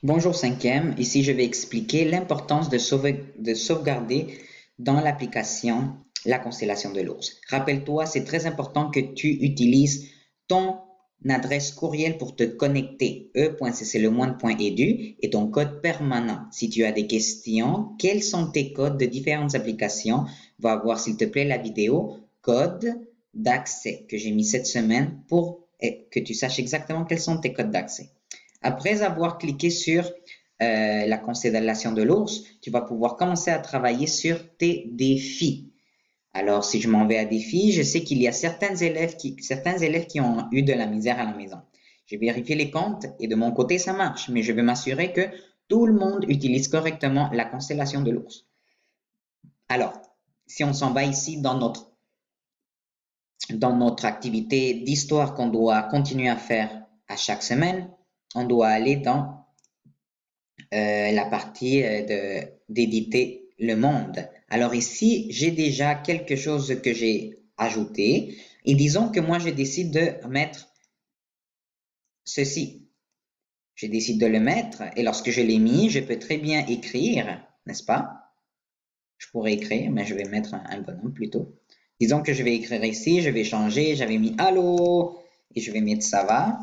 Bonjour cinquième, ici je vais expliquer l'importance de sauvegarder dans l'application la constellation de l'ours. Rappelle-toi, c'est très important que tu utilises ton adresse courriel pour te connecter, e.cclemoine.edu et ton code permanent. Si tu as des questions, quels sont tes codes de différentes applications? Va voir s'il te plaît la vidéo code d'accès que j'ai mis cette semaine pour que tu saches exactement quels sont tes codes d'accès. Après avoir cliqué sur la constellation de l'ours, tu vas pouvoir commencer à travailler sur tes défis. Alors, si je m'en vais à défis, je sais qu'il y a certains élèves qui ont eu de la misère à la maison. J'ai vérifié les comptes et de mon côté, ça marche, mais je veux m'assurer que tout le monde utilise correctement la constellation de l'ours. Alors, si on s'en va ici dans notre activité d'histoire qu'on doit continuer à faire à chaque semaine, on doit aller dans la partie d'éditer le monde. Alors ici, j'ai déjà quelque chose que j'ai ajouté et disons que moi, je décide de mettre ceci. Je décide de le mettre et lorsque je l'ai mis, je peux très bien écrire, n'est-ce pas? Je pourrais écrire, mais je vais mettre un bonhomme plutôt. Disons que je vais écrire ici, je vais changer, j'avais mis allô et je vais mettre ça va.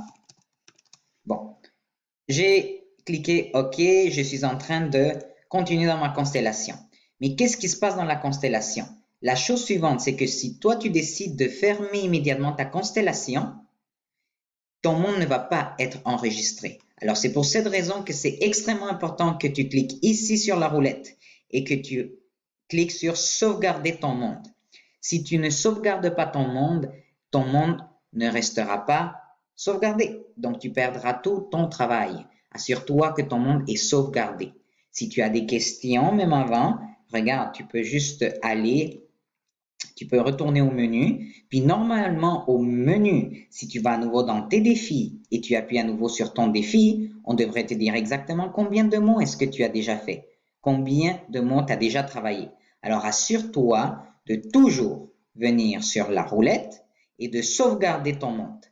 Bon, j'ai cliqué OK, je suis en train de continuer dans ma constellation. Mais qu'est-ce qui se passe dans la constellation? La chose suivante, c'est que si toi tu décides de fermer immédiatement ta constellation, ton monde ne va pas être enregistré. Alors c'est pour cette raison que c'est extrêmement important que tu cliques ici sur la roulette et que tu cliques sur sauvegarder ton monde. Si tu ne sauvegardes pas ton monde ne restera pas sauvegardé. Donc tu perdras tout ton travail. Assure-toi que ton monde est sauvegardé. Si tu as des questions, même avant, regarde, tu peux juste aller, tu peux retourner au menu. Puis normalement, au menu, si tu vas à nouveau dans tes défis et tu appuies à nouveau sur ton défi, on devrait te dire exactement combien de mots est-ce que tu as déjà fait. Combien de mots tu as déjà travaillé. Alors assure-toi de toujours venir sur la roulette et de sauvegarder ton monde.